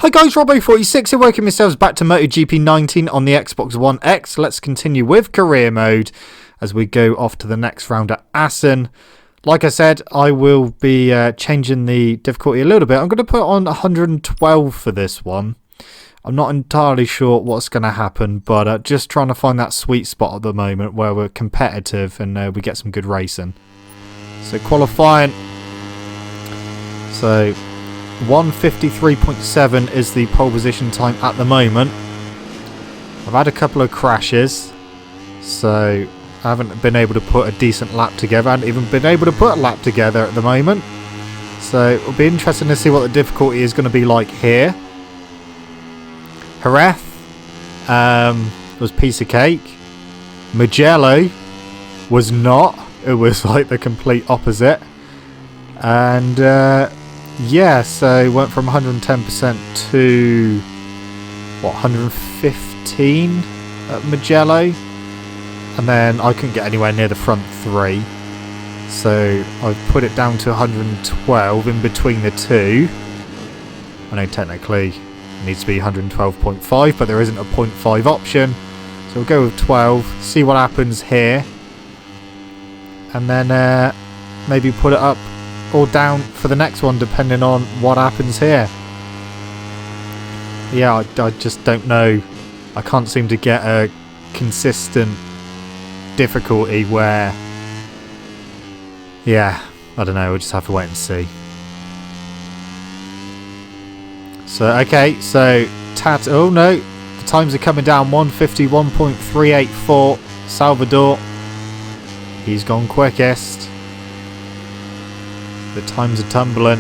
Hi guys, Robbo46 here, welcome yourselves back to MotoGP 19 on the Xbox One X. Let's continue with career mode as we go off to the next round at Assen. Like I said, I will be changing the difficulty a little bit. I'm going to put on 112 for this one. I'm not entirely sure what's going to happen, but just trying to find that sweet spot at the moment where we're competitive and we get some good racing. So qualifying. So 1:53.7 is the pole position time at the moment. I've had a couple of crashes, so I haven't been able to put a decent lap together. I haven't even been able to put a lap together at the moment. So it'll be interesting to see what the difficulty is going to be like here. Jerez was piece of cake. Mugello was not. It was like the complete opposite. And yeah, so went from 110% to what, 115 at Mugello, and then I couldn't get anywhere near the front three, so I've put it down to 112 in between the two. I know technically it needs to be 112.5, but there isn't a 0.5 option, so we'll go with 12, see what happens here, and then maybe put it up or down for the next one depending on what happens here. Yeah, I just don't know. I can't seem to get a consistent difficulty where, yeah, I don't know, we'll just have to wait and see. So okay, so oh no, the times are coming down. 151.384. Salvador, he's gone quickest. The times are tumbling.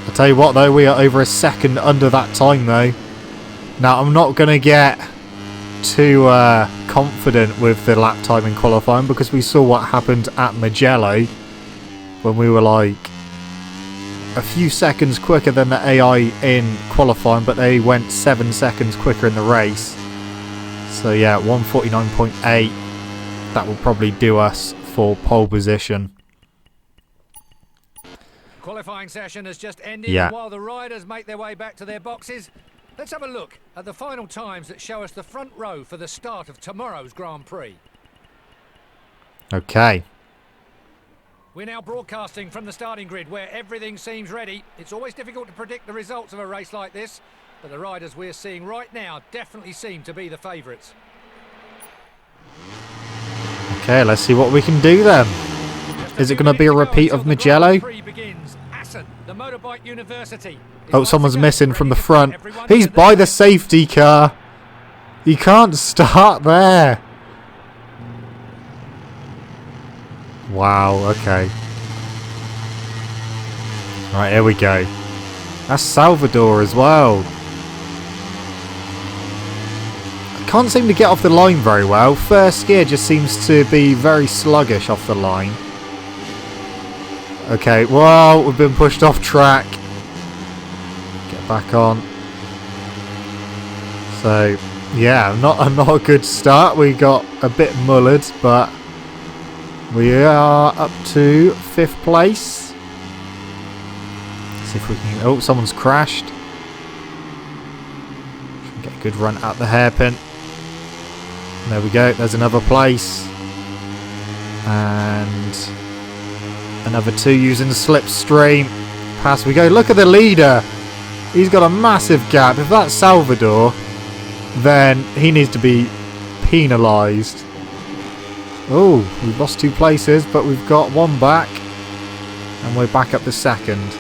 I'll tell you what though, we are over a second under that time though. Now I'm not going to get too confident with the lap time in qualifying, because we saw what happened at Mugello when we were like a few seconds quicker than the AI in qualifying, but they went 7 seconds quicker in the race. So yeah, 149.8. That will probably do us for pole position. Qualifying session has just ended, yeah. And while the riders make their way back to their boxes, let's have a look at the final times that show us the front row for the start of tomorrow's Grand Prix. Okay. We're now broadcasting from the starting grid where everything seems ready. It's always difficult to predict the results of a race like this, but the riders we're seeing right now definitely seem to be the favourites. Okay, let's see what we can do then. Is it going to be a repeat of Mugello? Assen, the motorbike university. Oh, someone's missing from the front. He's by the safety car. You can't start there. Wow, okay. Right, here we go. That's Salvador as well. I can't seem to get off the line very well. First gear just seems to be very sluggish off the line. Okay, well, we've been pushed off track. Get back on. So, yeah, not a good start. We got a bit mullered, but we are up to 5th place. Let's see if we can... Oh, someone's crashed. Get a good run at the hairpin. There we go. There's another place. And another 2 using the slipstream. Past we go. Look at the leader. He's got a massive gap. If that's Salvador, then he needs to be penalised. Oh, we've lost 2 places, but we've got 1 back. And we're back up to 2nd.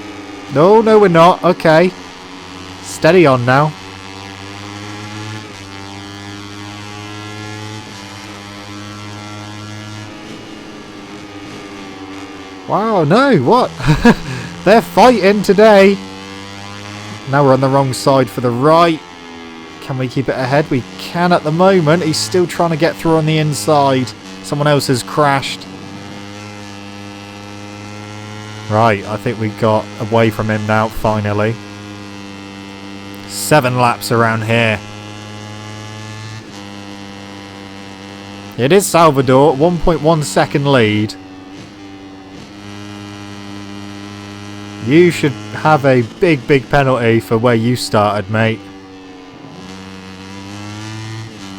No, no, we're not. Okay. Steady on now. Wow, no, what? They're fighting today. Now we're on the wrong side for the right. Can we keep it ahead? We can at the moment. He's still trying to get through on the inside. Someone else has crashed. Right, I think we got away from him now, finally. 7 laps around here. It is Salvador, 1.1 second lead. You should have a big, big penalty for where you started, mate.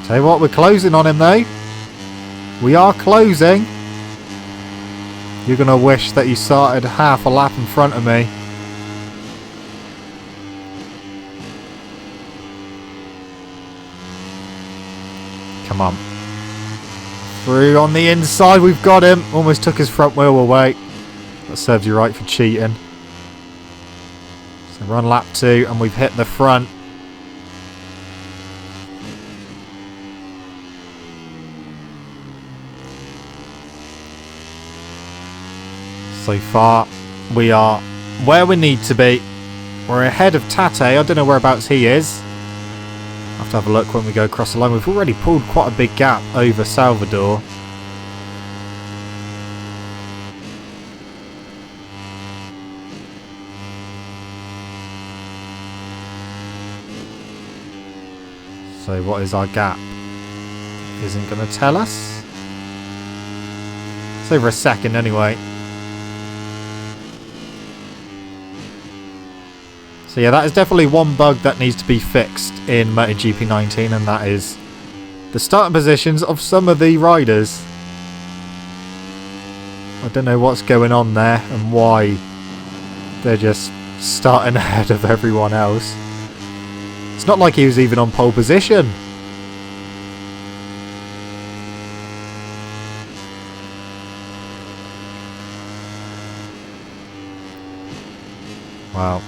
Tell you what, we're closing on him though. We are closing. You're going to wish that you started half a lap in front of me. Come on. Through on the inside, we've got him. Almost took his front wheel away. That serves you right for cheating. So run lap 2 and we've hit the front. So far, we are where we need to be. We're ahead of Tate. I don't know whereabouts he is. I'll have to have a look when we go across the line. We've already pulled quite a big gap over Salvador. So what is our gap? Isn't going to tell us. It's over a second anyway. So yeah, that is definitely one bug that needs to be fixed in MotoGP 19, and that is the starting positions of some of the riders. I don't know what's going on there and why they're just starting ahead of everyone else. It's not like he was even on pole position. Wow.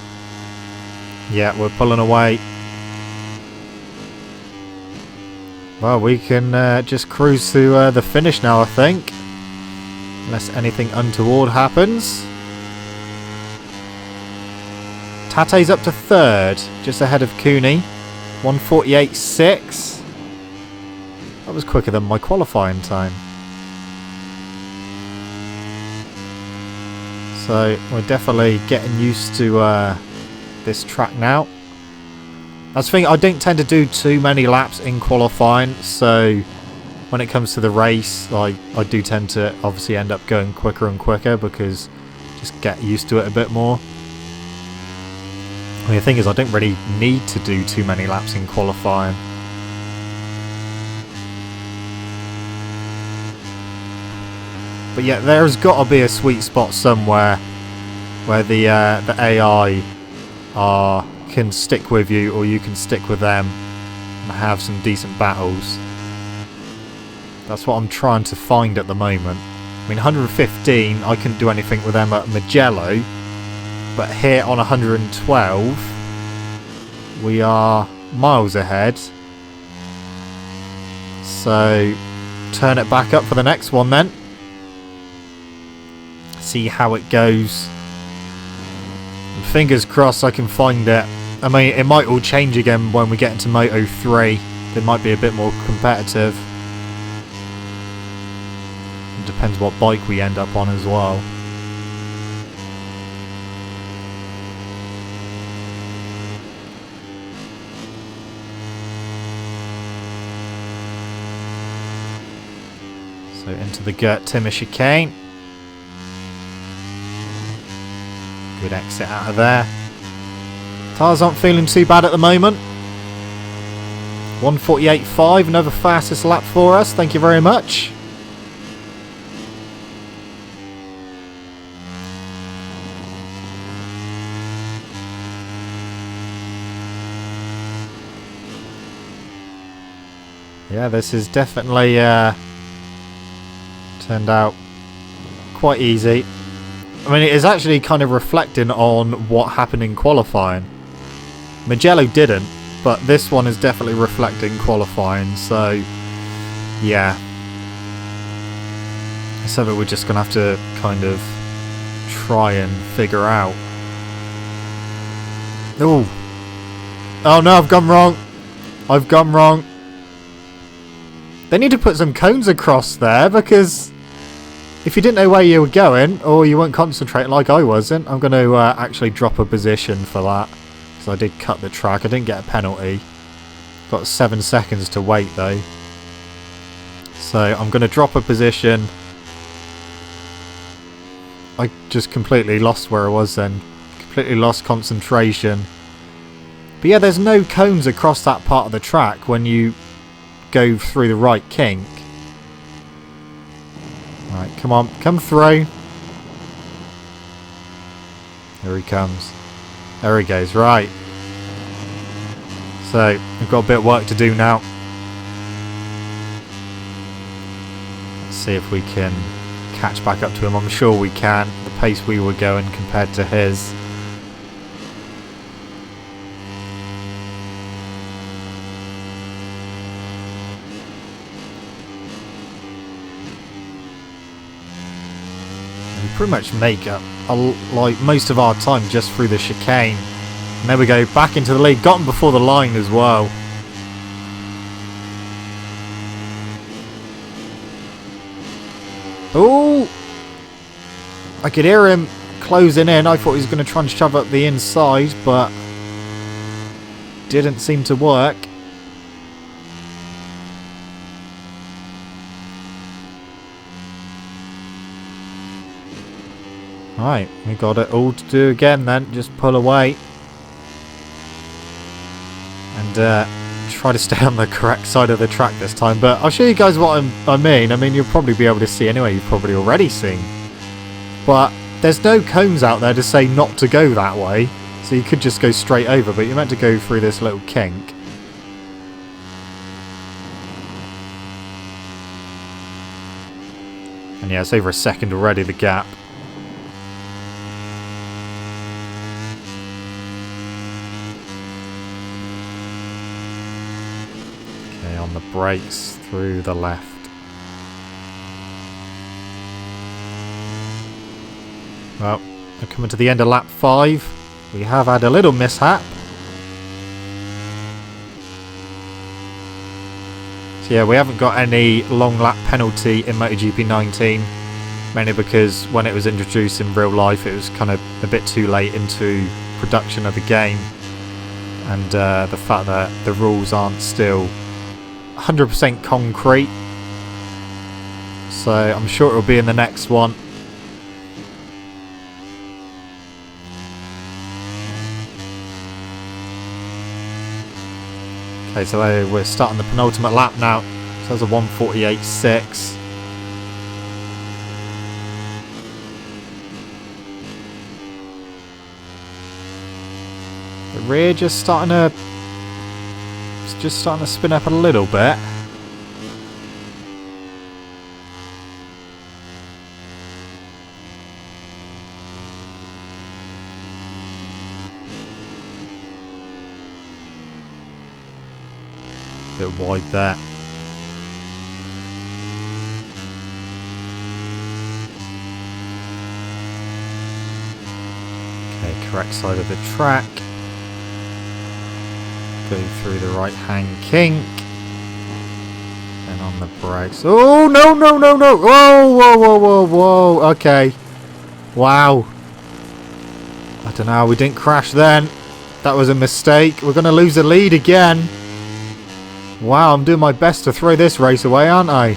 Yeah, we're pulling away. Well, we can just cruise to the finish now, I think. Unless anything untoward happens. Tate's up to 3rd, just ahead of Cooney. 1:48.6. That was quicker than my qualifying time. So we're definitely getting used to this track now. That's the thing, I don't tend to do too many laps in qualifying, so when it comes to the race, I do tend to obviously end up going quicker and quicker because just get used to it a bit more. I mean, the thing is, I don't really need to do too many laps in qualifying. But yeah, there's got to be a sweet spot somewhere where the AI can stick with you, or you can stick with them and have some decent battles. That's what I'm trying to find at the moment. I mean, 115, I couldn't do anything with them at Mugello, but here on 112, we are miles ahead. So, turn it back up for the next one then. See how it goes. And fingers crossed I can find it. I mean, it might all change again when we get into Moto 3. They might be a bit more competitive. It depends what bike we end up on as well. So into the Gert Timmer chicane. Good exit out of there. Tyres aren't feeling too bad at the moment. 1:48.5, another fastest lap for us. Thank you very much. Yeah, this is definitely turned out quite easy. I mean, it is actually kind of reflecting on what happened in qualifying. Mugello didn't, but this one is definitely reflecting qualifying, so yeah. It's something we're just going to have to kind of try and figure out. Oh. Oh no, I've gone wrong. I've gone wrong. They need to put some cones across there, because if you didn't know where you were going, or you weren't concentrating like I wasn't, I'm going to actually drop a position for that. Because I did cut the track. I didn't get a penalty. Got 7 seconds to wait though. So I'm going to drop a position. I just completely lost where I was then. Completely lost concentration. But yeah, there's no cones across that part of the track when you go through the right kink. Right, come on, come through. Here he comes. There he goes, right. So, we've got a bit of work to do now. Let's see if we can catch back up to him. I'm sure we can. The pace we were going compared to his. We pretty much make up like most of our time just through the chicane. And there we go, back into the lead. Got him before the line as well. Oh! I could hear him closing in. I thought he was going to try and shove up the inside, but didn't seem to work. Right, we got it all to do again then. Just pull away. And try to stay on the correct side of the track this time. But I'll show you guys what I mean. I mean, you'll probably be able to see anyway. You've probably already seen. But there's no cones out there to say not to go that way. So you could just go straight over. But you're meant to go through this little kink. And yeah, it's over a second already, the gap. On the brakes through the left. Well, we're coming to the end of lap 5. We have had a little mishap. So yeah, we haven't got any long lap penalty in MotoGP 19, mainly because when it was introduced in real life it was kind of a bit too late into production of the game, and the fact that the rules aren't still 100% concrete, so I'm sure it'll be in the next one. Okay, so we're starting the penultimate lap now. So that's a 1:48.6. The rear just starting to spin up a little bit. Bit wide there. Okay, correct side of the track. Go through the right hand kink. And on the brakes. Oh, no, no, no, no. Whoa, whoa, whoa, whoa, whoa. Okay. Wow. I don't know. We didn't crash then. That was a mistake. We're going to lose the lead again. Wow, I'm doing my best to throw this race away, aren't I?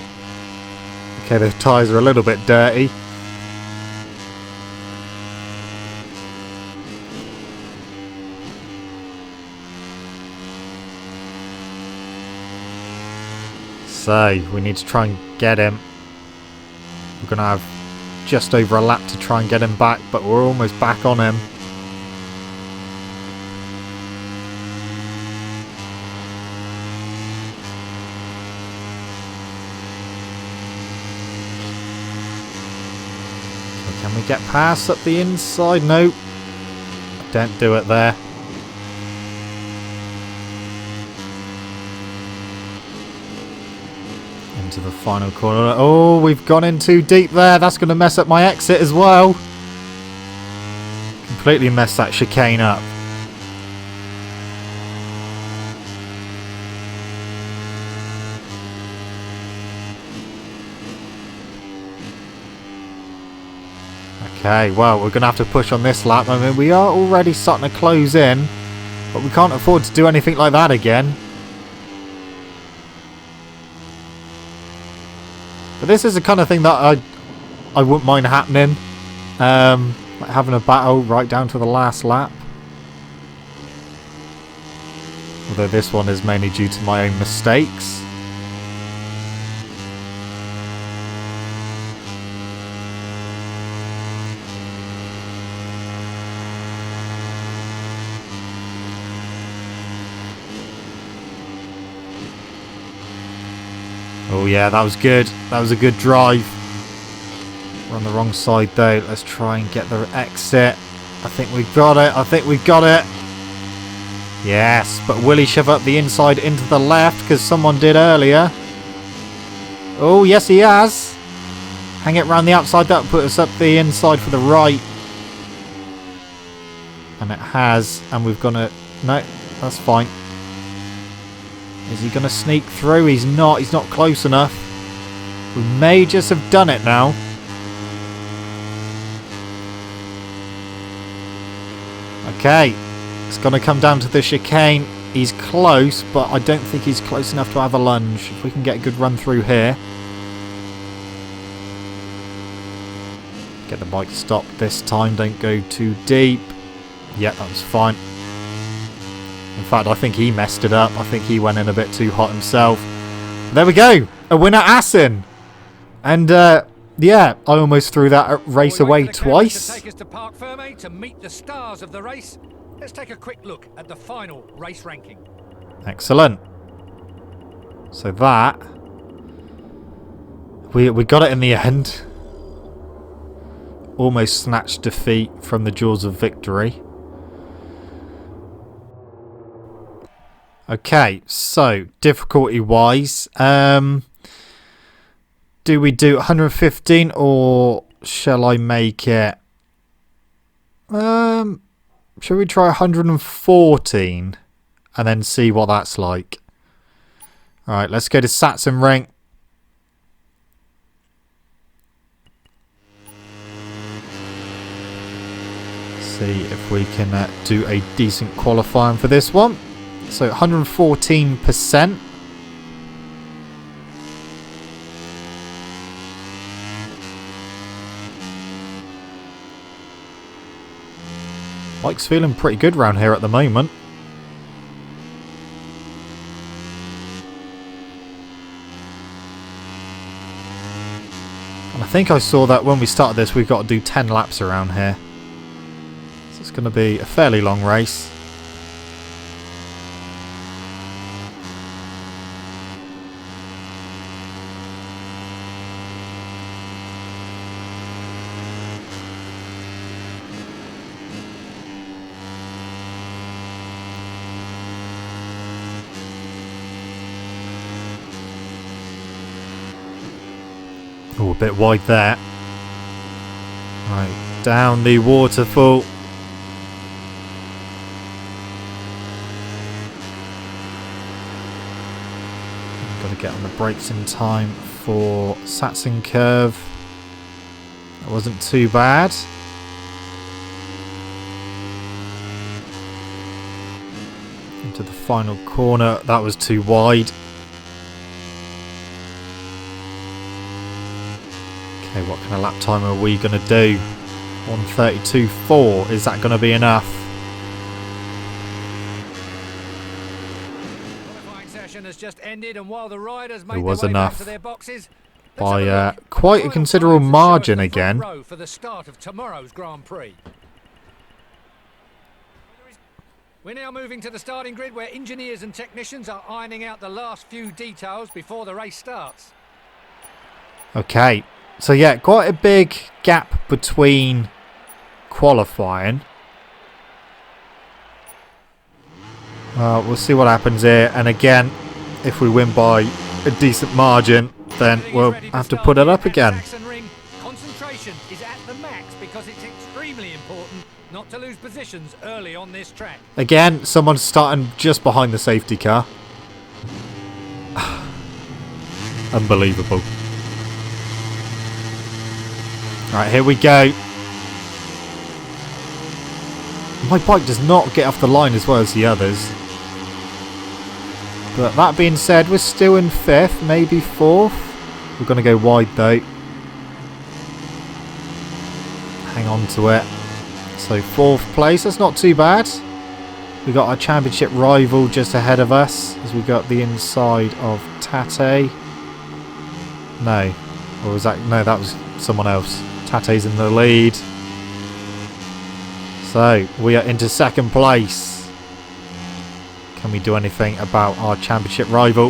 Okay, the tyres are a little bit dirty. So, we need to try and get him. We're going to have just over a lap to try and get him back, but we're almost back on him. Can we get past up the inside? No. Don't do it there. Into the final corner. Oh, we've gone in too deep there. That's going to mess up my exit as well. Completely messed that chicane up. Okay, well, we're going to have to push on this lap. I mean, we are already starting to close in, but we can't afford to do anything like that again. But this is the kind of thing that I wouldn't mind happening. Like having a battle right down to the last lap. Although this one is mainly due to my own mistakes. Oh yeah, that was good. That was a good drive. We're on the wrong side though. Let's try and get the exit. I think we've got it. I think we've got it. Yes, but will he shove up the inside into the left because someone did earlier? Oh, yes he has. Hang it round the outside. That will put us up the inside for the right. And it has. And we've gone to... No, that's fine. Is he going to sneak through? He's not. He's not close enough. We may just have done it now. Okay. It's going to come down to the chicane. He's close, but I don't think he's close enough to have a lunge. If we can get a good run through here. Get the bike stopped this time. Don't go too deep. Yeah, that was fine. In fact, I think he messed it up. I think he went in a bit too hot himself. But there we go. A winner, Assen. And, yeah, I almost threw that race away twice. To take us to Parc Ferme to meet the stars of the race. Let's take a quick look at the final race ranking. Excellent. So that... We got it in the end. Almost snatched defeat from the jaws of victory. Okay, so difficulty-wise, do we do 115 or shall I make it? Shall we try 114 and then see what that's like? All right, let's go to Sachsenring. See if we can do a decent qualifying for this one. So 114%. Bike's feeling pretty good around here at the moment. And I think I saw that when we started this, we've got to do 10 laps around here. So it's going to be a fairly long race. Oh, a bit wide there. Right, down the waterfall. Got to get on the brakes in time for Sachsen curve. That wasn't too bad. Into the final corner. That was too wide. Okay, what kind of lap time are we going to do? 1:32.4. Is that going to be enough? Qualifying session has just ended, and while the riders made It was their way enough. back to their boxes, By quite a considerable margin again. For the start of tomorrow's Grand Prix. We're now moving to the starting grid where engineers and technicians are ironing out the last few details before the race starts. Okay, so yeah, quite a big gap between qualifying. We'll see what happens here, and again, if we win by a decent margin, then we'll have to put it up again. Concentration is at the max because it's extremely important not to lose positions early on this track. Again, someone's starting just behind the safety car. Unbelievable. Right, here we go. My bike does not get off the line as well as the others. But that being said, we're still in 5th, maybe 4th. We're going to go wide though. Hang on to it. So 4th place, that's not too bad. We got our championship rival just ahead of us as we got the inside of Tate. No, or was that? No, that was someone else. Tate's in the lead. So we are into 2nd place. Can we do anything about our championship rival?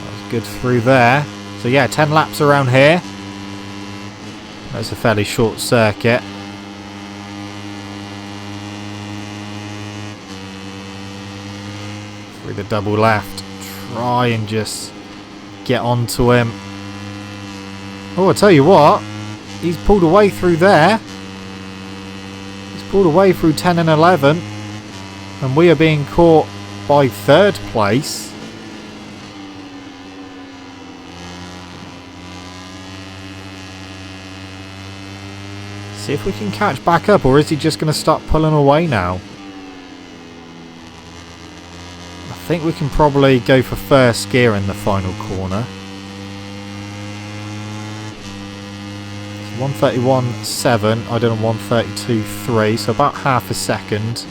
That was good through there. So yeah, 10 laps around here. That's a fairly short circuit. Through the double left. Try and just get onto him. Oh, I tell you what. He's pulled away through there. He's pulled away through 10 and 11. And we are being caught by 3rd place. See if we can catch back up, or is he just going to start pulling away now? I think we can probably go for 1st gear in the final corner. 131.7, I did a 132.3, so about half a second.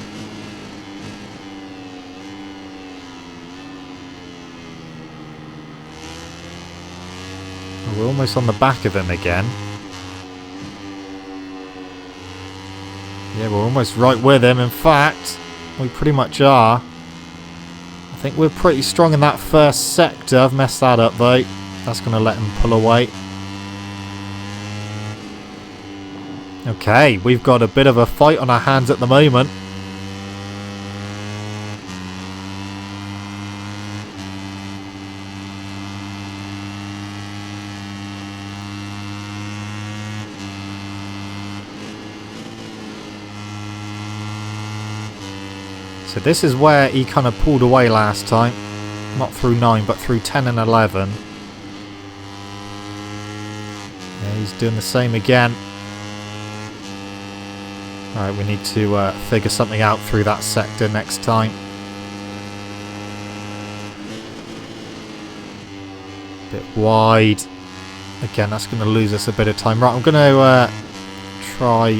We're almost on the back of him again. Yeah, we're almost right with him. In fact, we pretty much are. I think we're pretty strong in that 1st sector. I've messed that up though. That's going to let him pull away. Okay, we've got a bit of a fight on our hands at the moment. So this is where he kind of pulled away last time. Not through 9, but through 10 and 11. Yeah, he's doing the same again. Alright, we need to figure something out through that sector next time. Bit wide. Again, that's going to lose us a bit of time. Right, I'm going to try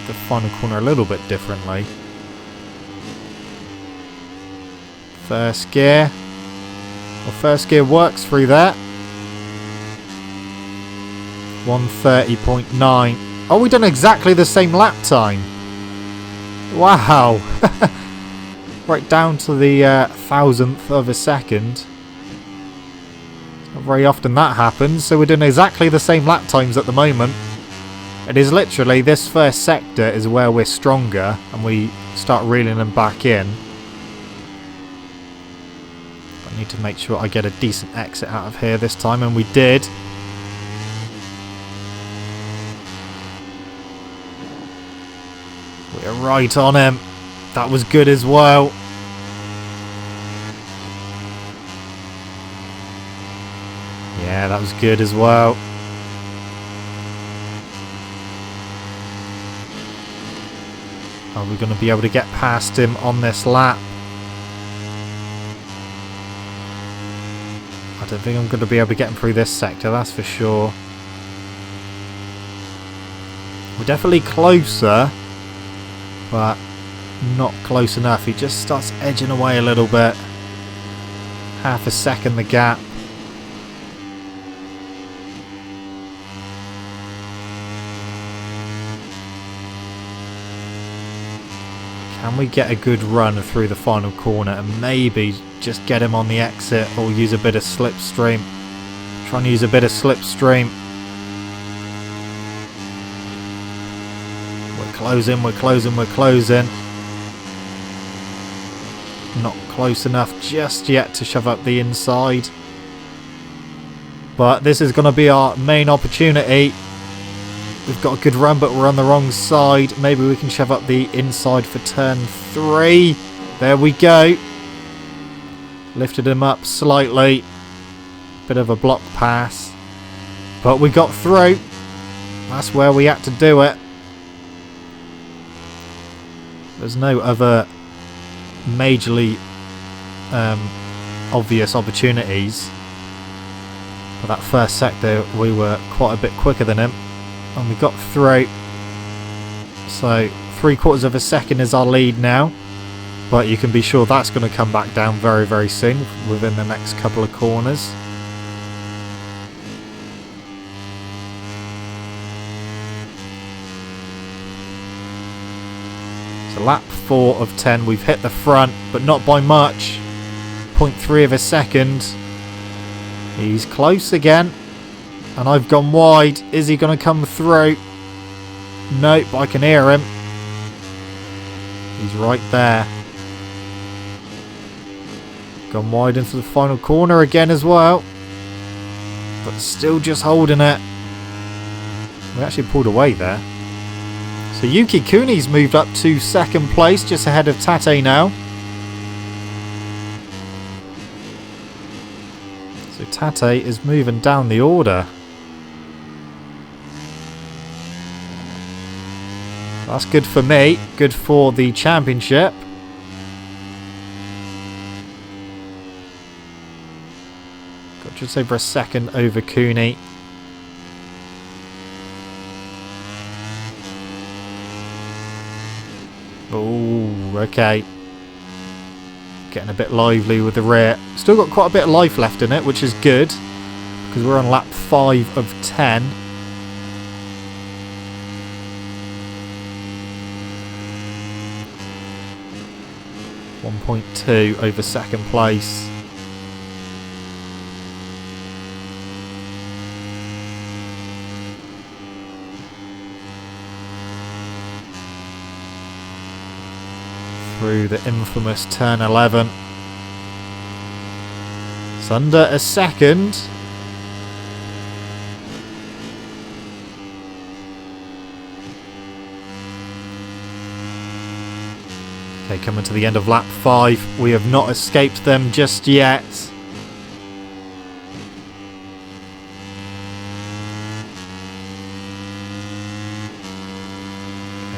the final corner a little bit differently. 1st gear. Well, 1st gear works through there. 130.9. Oh, we've done exactly the same lap time. Wow. Right down to the 1,000th of a second. Not very often that happens. So we're doing exactly the same lap times at the moment. It is literally this 1st sector is where we're stronger and we start reeling them back in. I need to make sure I get a decent exit out of here this time, and we did. We're right on him. That was good as well. Yeah, that was good as well. Are we going to be able to get past him on this lap? I don't think I'm going to be able to get him through this sector, that's for sure. We're definitely closer, but not close enough. He just starts edging away a little bit. Half a second the gap. Can we get a good run through the final corner and maybe just get him on the exit, or use a bit of slipstream? Trying to use a bit of slipstream. We're closing, we're closing, we're closing. Not close enough just yet to shove up the inside. But this is going to be our main opportunity. We've got a good run, but we're on the wrong side. Maybe we can shove up the inside for turn 3. There we go. Lifted him up slightly. Bit of a block pass. But we got through. That's where we had to do it. There's no other majorly obvious opportunities. But that first sector we were quite a bit quicker than him, and we got through. So 3/4 of a second is our lead now, but you can be sure that's going to come back down very, very soon within the next couple of corners. So lap 4 of 10, we've hit the front, but not by much. 0.3 of a second. He's close again, and I've gone wide. Is he going to come through? Nope, but I can hear him. He's right there. Gone wide into the final corner again as well, but still just holding it. We actually pulled away there. So Yuki Kuni's moved up to second place, just ahead of Tate now. So Tate is moving down the order. That's good for me, good for the championship. Got just over a second over Kuni. Oh, okay. Getting a bit lively with the rear. Still got quite a bit of life left in it, which is good, because we're on lap 5 of 10. .2 over second place. Through the infamous turn 11. It's under a second. Okay, coming to the end of lap 5. We have not escaped them just yet.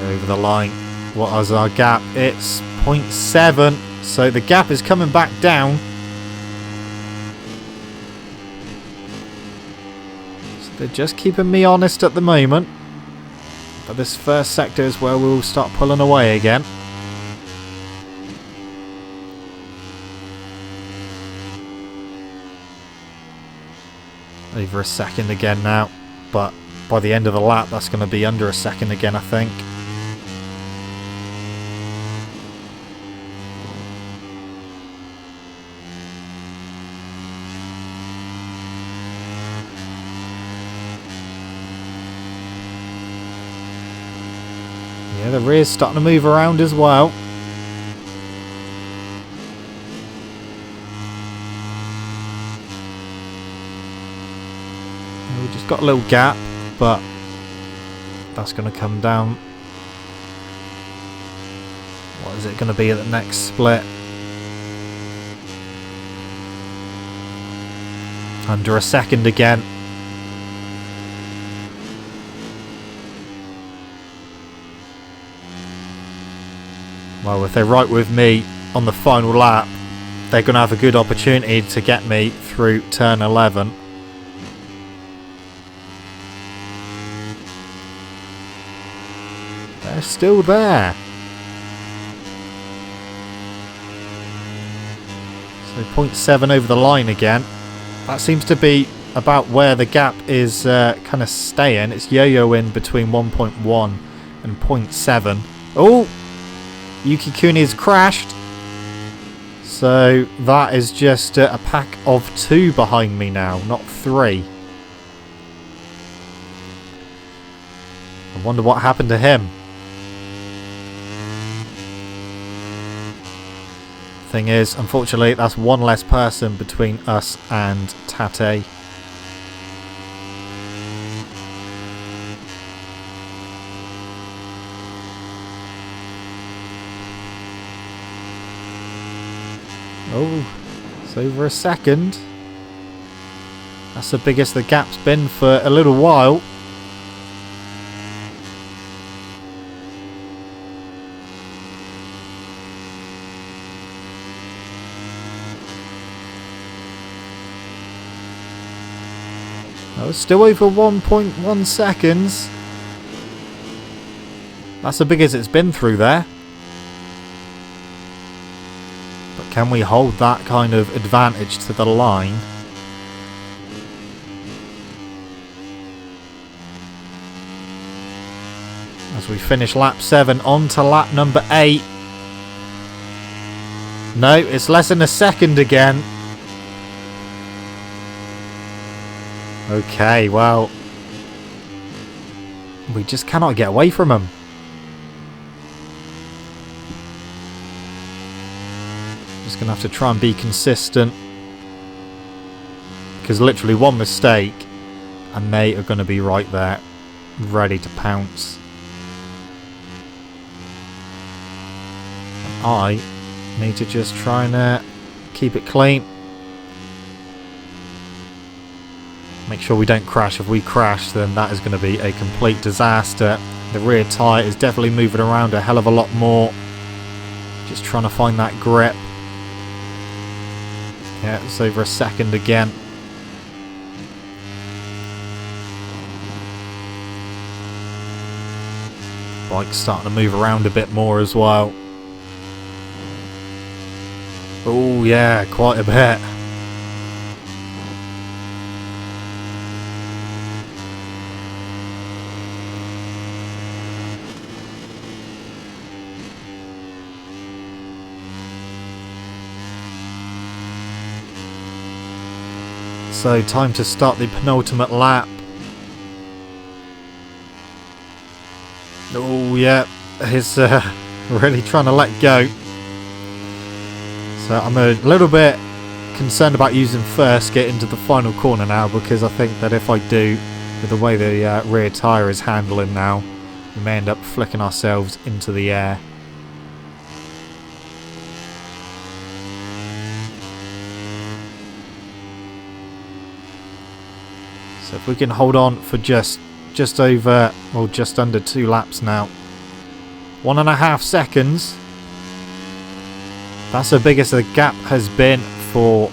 Over the line. What is our gap? It's 0.7. So the gap is coming back down. So they're just keeping me honest at the moment. But this first sector is where we'll start pulling away again. Over a second again now, but by the end of the lap that's going to be under a second again, I think. Yeah, the rear's starting to move around as well. We've just got a little gap, but that's going to come down. What is it going to be at the next split? Under a second again. Well, if they're right with me on the final lap, they're going to have a good opportunity to get me through turn 11. They're still there. So 0.7 over the line again. That seems to be about where the gap is kind of staying. It's yo-yoing between 1.1 and 0.7. Oh! Yuki Kuni has crashed. So that is just a pack of 2 behind me now, not 3. I wonder what happened to him. Thing is, unfortunately, that's one less person between us and Tate. Oh, it's over a second. That's the biggest the gap's been for a little while. Oh, it's still over 1.1 seconds. That's the biggest it's been through there. But can we hold that kind of advantage to the line? As we finish lap 7, on to lap number 8. No, it's less than a second again. Okay, well, we just cannot get away from them. Just going to have to try and be consistent. Because literally one mistake and they are going to be right there, ready to pounce. And I need to just try and keep it clean. Make sure we don't crash. If we crash, then that is going to be a complete disaster. The rear tyre is definitely moving around a hell of a lot more. Just trying to find that grip. Yeah, it's over a second again. Bike's starting to move around a bit more as well. Oh yeah, quite a bit. So time to start the penultimate lap. Oh yeah, he's really trying to let go. So I'm a little bit concerned about using first get into the final corner now, because I think that if I do, with the way the rear tyre is handling now, we may end up flicking ourselves into the air. So if we can hold on for just over, well, just under 2 laps now. 1.5 seconds. That's the biggest the gap has been for,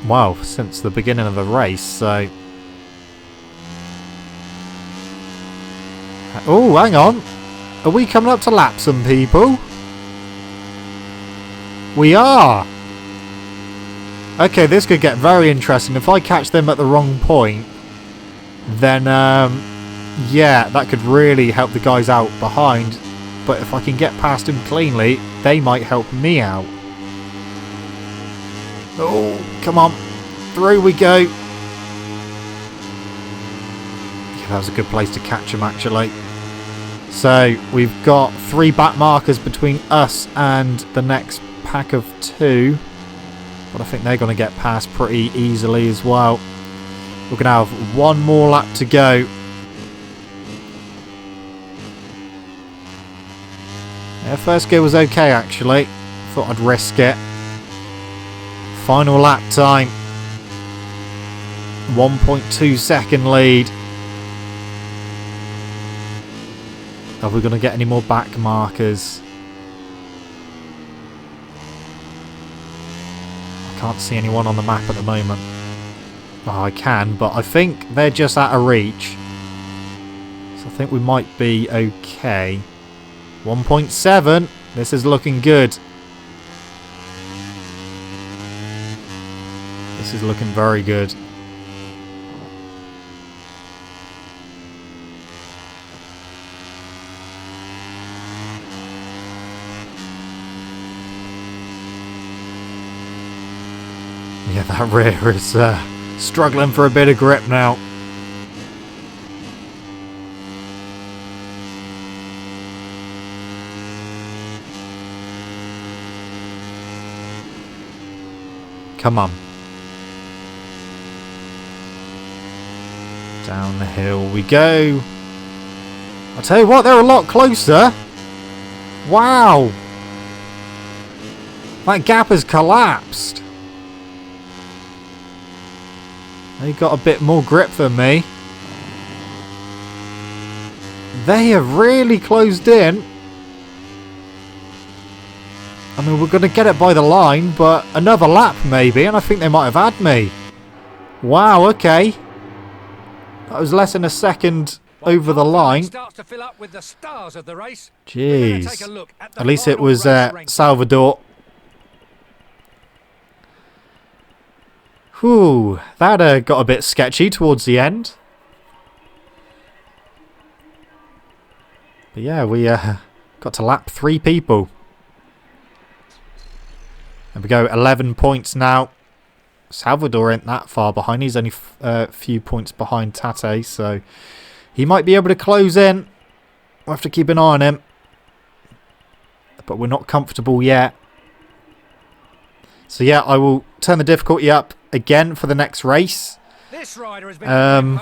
well, since the beginning of the race. So, oh, hang on. Are we coming up to lap some people? We are. Okay, this could get very interesting. If I catch them at the wrong point, then yeah, that could really help the guys out behind. But if I can get past them cleanly, they might help me out. Oh, come on. Through we go. Yeah, that was a good place to catch them, actually. So, we've got 3 back markers between us and the next pack of 2. But I think they're going to get past pretty easily as well. We're going to have 1 more lap to go. Yeah, first gear was okay, actually. Thought I'd risk it. Final lap time. 1.2 second lead. Are we going to get any more back markers? I can't see anyone on the map at the moment. Oh, I can, but I think they're just out of reach. So I think we might be okay. 1.7. This is looking good. This is looking very good. Yeah, that rear is struggling for a bit of grip now. Come on. Down the hill we go. I'll tell you what, they're a lot closer. Wow. That gap has collapsed. They got a bit more grip than me. They have really closed in. I mean, we're going to get it by the line, but another lap maybe, and I think they might have had me. Wow, okay. That was less than a second over the line. Starts to fill up with the stars of the race. Jeez. At least it was Salvador. Whew, that got a bit sketchy towards the end. But yeah, we got to lap 3 people. There we go, 11 points now. Salvador ain't that far behind. He's only a few points behind Tate, so he might be able to close in. We'll have to keep an eye on him. But we're not comfortable yet. So yeah, I will turn the difficulty up again for the next race. This rider has been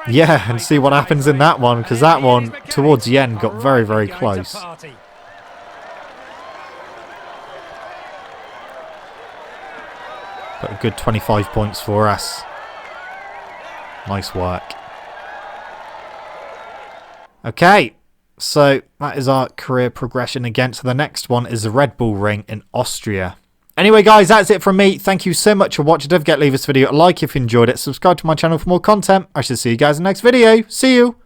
yeah, and see what happens in that one, because that one towards the end got very, very close. But a good 25 points for us. Nice work. Okay, so that is our career progression again. So the next one is the Red Bull Ring in Austria. Anyway, guys, that's it from me. Thank you so much for watching. Don't forget to leave this video a like if you enjoyed it. Subscribe to my channel for more content. I shall see you guys in the next video. See you.